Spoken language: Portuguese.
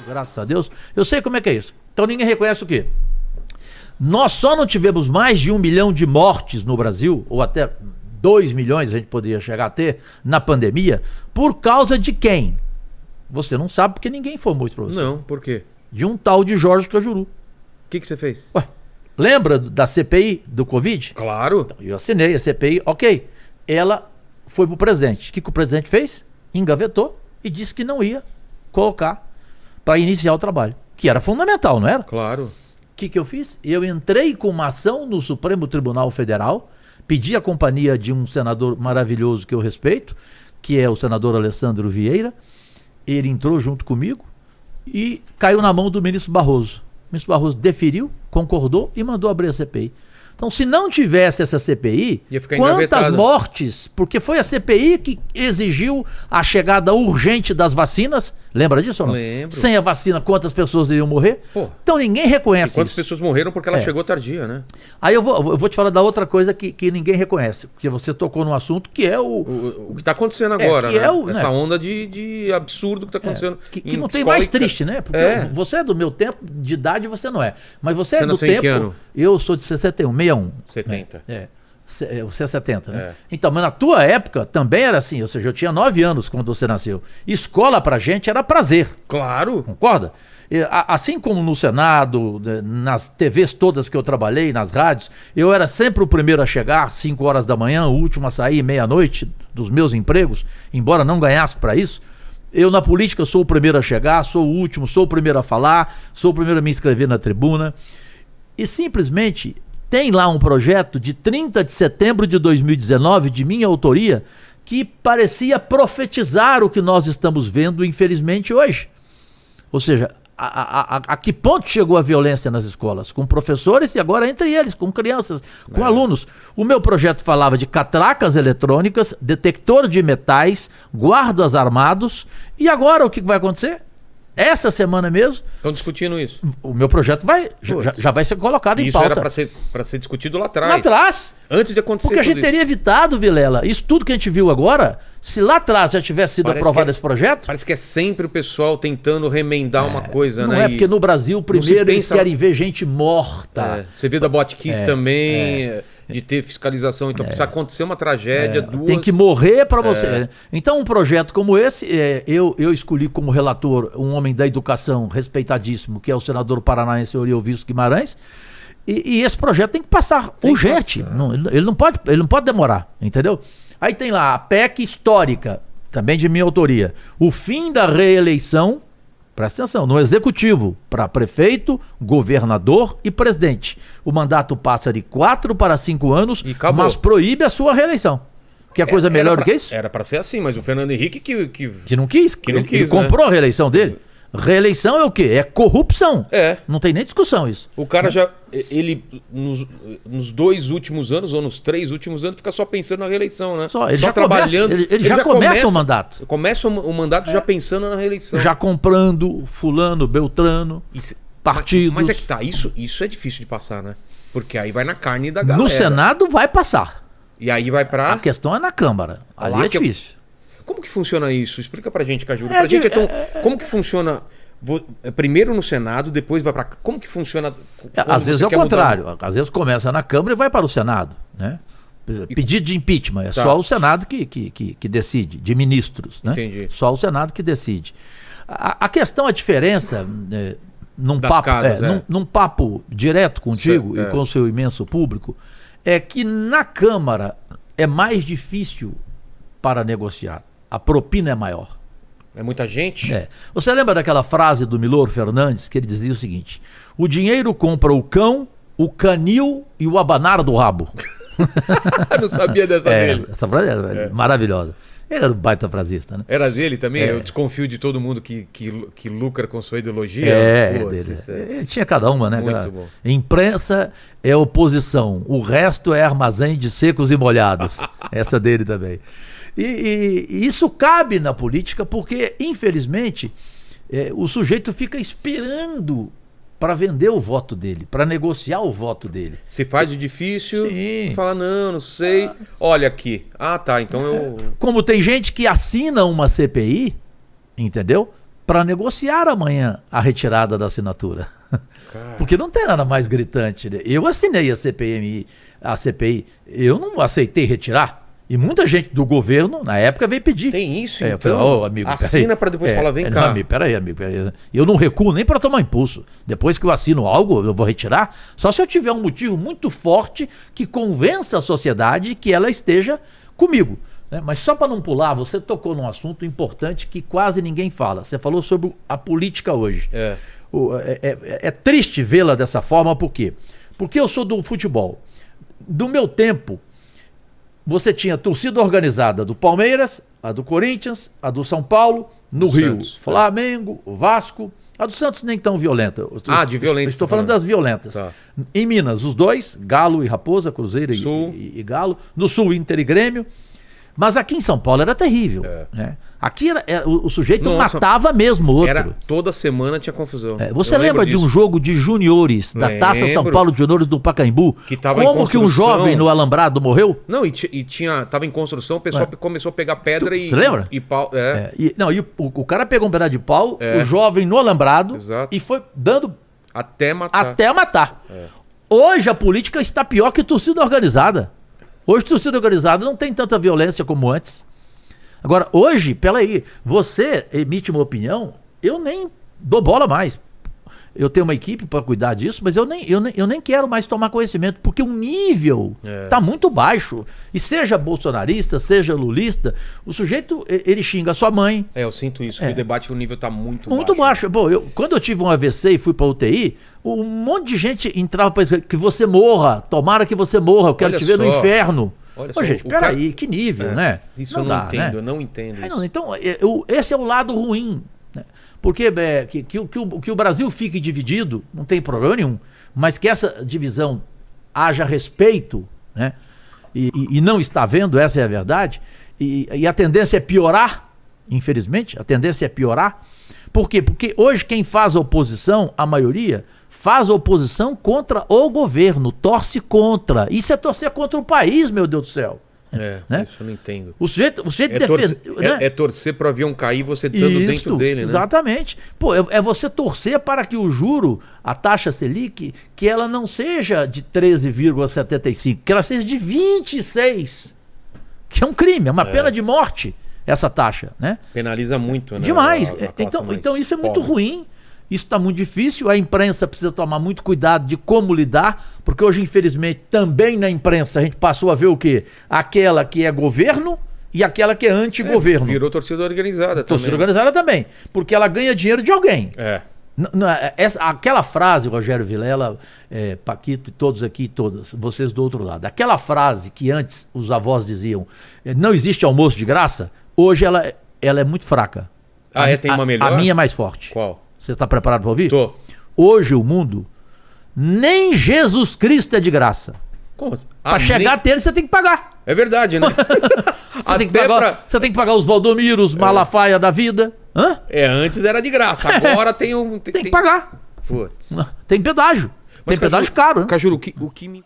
graças a Deus. Eu sei como é que é isso. Então ninguém reconhece o quê? Nós só não tivemos mais de 1 milhão de mortes no Brasil, ou até 2 milhões a gente poderia chegar a ter na pandemia, por causa de quem? Você não sabe porque ninguém informou isso pra você. Não, por quê? De um tal de Jorge Cajuru. O que você fez? Ué, lembra da CPI do Covid? Claro. Eu assinei a CPI, ok. Ela foi pro presidente. O que o presidente fez? Engavetou e disse que não ia colocar para iniciar o trabalho. Que era fundamental, não era? Claro. O que eu fiz? Eu entrei com uma ação no Supremo Tribunal Federal, pedi a companhia de um senador maravilhoso que eu respeito, que é o senador Alessandro Vieira. Ele entrou junto comigo e caiu na mão do ministro Barroso. O ministro Barroso deferiu, concordou e mandou abrir a CPI. Então, se não tivesse essa CPI, ia ficar quantas engavetado. Mortes? Porque foi a CPI que exigiu a chegada urgente das vacinas. Lembra disso ou não? Lembro. Sem a vacina, quantas pessoas iriam morrer? Pô. Então, ninguém E reconhece quantas isso. pessoas morreram porque ela chegou tardia, né? Aí eu vou te falar da outra coisa que ninguém reconhece. Porque você tocou num assunto que é O que está acontecendo agora, que né? é o, Essa né? onda de absurdo que está acontecendo. Que não em tem escola mais e- triste, né? Porque você é do meu tempo de idade, você não é. Mas você é do nasceu em tempo. que ano? Eu sou de 61, 61. 70. Você é 70, né? É. Então, mas na tua época também era assim, ou seja, eu tinha 9 anos quando você nasceu. Escola pra gente era prazer, Claro. concorda? Assim como no Senado, nas TVs todas que eu trabalhei, nas rádios, eu era sempre o primeiro a chegar, 5 horas da manhã, o último a sair, meia-noite dos meus empregos, embora não ganhasse pra isso. Eu na política sou o primeiro a chegar, sou o último, sou o primeiro a falar, sou o primeiro a me inscrever na tribuna. E simplesmente tem lá um projeto de 30 de setembro de 2019, de minha autoria, que parecia profetizar o que nós estamos vendo, infelizmente, hoje. Ou seja, a que ponto chegou a violência nas escolas? Com professores e agora entre eles, com crianças, com alunos. O meu projeto falava de catracas eletrônicas, detector de metais, guardas armados. E agora o que vai acontecer? Essa semana mesmo, Estão discutindo isso. o meu projeto já vai ser colocado em Isso pauta. era para ser discutido lá atrás. Lá atrás. Antes de acontecer Porque a gente tudo teria evitado, Vilela, isso tudo que a gente viu agora, se lá atrás já tivesse sido Parece aprovado que esse projeto. Parece que é sempre o pessoal tentando remendar uma coisa, Não né? é porque no Brasil, primeiro, eles pensa- querem ver gente morta. Você viu da Botkiss também, de ter fiscalização. Então precisa acontecer uma tragédia, duas... Tem que morrer para você. Então, um projeto como esse, eu escolhi como relator um homem da educação respeitadíssimo, que é o senador paranaense Oriovisto Guimarães. E esse projeto tem que passar urgente. Ele não pode demorar, entendeu? Aí tem lá a PEC histórica, também de minha autoria. O fim da reeleição, presta atenção, no executivo, para prefeito, governador e presidente. O mandato passa de 4 para 5 anos, E acabou. mas proíbe a sua reeleição. Quer coisa melhor do que isso? Era para ser assim, mas o Fernando Henrique Que não quis. Que não Ele quis, comprou a reeleição dele. Reeleição é o quê? É corrupção. É. Não tem nem discussão isso. O cara já, ele, nos 2 últimos anos, ou nos 3 últimos anos, fica só pensando na reeleição, né? Ele só já trabalhando. começa, ele já começa o mandato. Começa o mandato já pensando na reeleição. Já comprando fulano, beltrano, partidos. Mas é que tá, isso é difícil de passar, né? Porque aí vai na carne da galera. No Senado vai passar. E aí vai pra... A questão é na Câmara. Ali Lá é que difícil. Como que funciona isso? Explica pra gente, Cajuru. É, Pra gente como que funciona... Primeiro no Senado, depois vai pra... Como que funciona... Às vezes é o contrário. Às vezes começa na Câmara e vai para o Senado, né? Pedido de impeachment, é só o Senado que decide, de ministros, né? Entendi. Só o Senado que decide. A questão, a diferença, num Das papo, casas, num papo direto contigo Certo, e com o seu imenso público, é que na Câmara é mais difícil para negociar. A propina é maior. É muita gente? Você lembra daquela frase do Milor Fernandes, que ele dizia o seguinte: o dinheiro compra o cão, o canil e o abanar do rabo. Não sabia dessa dele. Essa frase é maravilhosa. Ele era um baita frasista, né? Era dele também? Eu desconfio de todo mundo que lucra com sua ideologia. Putz, dele. Ele tinha cada uma, né? Muito bom. Imprensa é oposição, o resto é armazém de secos e molhados. Essa dele também. E isso cabe na política porque, infelizmente, o sujeito fica esperando para vender o voto dele, para negociar o voto dele. Se faz de difícil, Sim. fala, não sei. Olha aqui. Ah, tá, então eu... Como tem gente que assina uma CPI, entendeu? para negociar amanhã a retirada da assinatura. Cara. Porque não tem nada mais gritante, né? Eu assinei a CPI, eu não aceitei retirar. E muita gente do governo, na época, veio pedir. Tem isso, Eu então? falei, amigo, assina para depois falar, vem cá. Não, peraí, amigo. Eu não recuo nem para tomar impulso. Depois que eu assino algo, eu vou retirar. Só se eu tiver um motivo muito forte que convença a sociedade que ela esteja comigo. Né? Mas só para não pular, você tocou num assunto importante que quase ninguém fala. Você falou sobre a política hoje. É triste vê-la dessa forma, por quê? Porque eu sou do futebol. Do meu tempo, você tinha torcida organizada do Palmeiras, a do Corinthians, a do São Paulo, no Rio, Santos, Flamengo, Vasco. A do Santos nem tão violenta. De violência. Estou falando das violentas. Tá. Em Minas, os dois, Galo e Raposa, Cruzeiro e Galo. No Sul, Inter e Grêmio. Mas aqui em São Paulo era terrível. Né? Aqui o sujeito matava mesmo o outro. Toda semana tinha confusão. Você lembra de um jogo de juniores, da Taça São Paulo de Juniores do Pacaembu? Que tava como que um jovem no alambrado morreu? Não, tava em construção, o pessoal começou a pegar pedra Você lembra? E pau. O cara pegou um pedaço de pau, o jovem no alambrado, e foi dando até matar. Hoje a política está pior que torcida organizada. Hoje a torcida organizada não tem tanta violência como antes. Agora, hoje, peraí, você emite uma opinião, eu nem dou bola mais. Eu tenho uma equipe para cuidar disso, mas eu nem quero mais tomar conhecimento, porque o nível está muito baixo. E seja bolsonarista, seja lulista, o sujeito, ele xinga a sua mãe. Eu sinto isso, que o debate, o nível está muito baixo. Pô, quando eu tive um AVC e fui para UTI, um monte de gente entrava para dizer que você morra, tomara que você morra, eu quero te ver no inferno. Pô, gente, peraí, que nível, né? Isso eu não entendo, eu não entendo isso. Então, esse é o lado ruim. Né? Porque que o Brasil fique dividido, não tem problema nenhum. Mas que essa divisão haja respeito, né? E não está havendo, essa é a verdade. E a tendência é piorar, infelizmente, a tendência é piorar. Por quê? Porque hoje quem faz oposição, a maioria, faz oposição contra o governo, torce contra. Isso é torcer contra o país, meu Deus do céu. Né? Isso eu não entendo. O sujeito defende. É torcer para o avião cair você estando dentro dele, né? Exatamente. Pô, é você torcer para que o juro, a taxa Selic, que ela não seja de 13,75, que ela seja de 26, que é um crime, é uma pena de morte essa taxa, né? Penaliza muito, né? Demais. Então isso é muito ruim. Isso está muito difícil, a imprensa precisa tomar muito cuidado de como lidar, porque hoje, infelizmente, também na imprensa a gente passou a ver o quê? Aquela que é governo e aquela que é anti-governo. Virou torcida organizada também. Torcida organizada também, porque ela ganha dinheiro de alguém. Aquela frase, Rogério Vilela, Paquito e todos aqui, todas, vocês do outro lado, aquela frase que antes os avós diziam, não existe almoço de graça, hoje ela é muito fraca. Tem uma melhor? A minha é mais forte. Qual? Você está preparado para ouvir? Tô. Hoje o mundo, nem Jesus Cristo é de graça. Como assim? Para chegar até ele, você tem que pagar. É verdade, né? Você tem que pagar os Valdomiros, Malafaia da vida. Hã? Antes era de graça, agora tem um... Tem que pagar. Putz. Tem pedágio. Tem pedágio caro, né? Cajuru, o que me...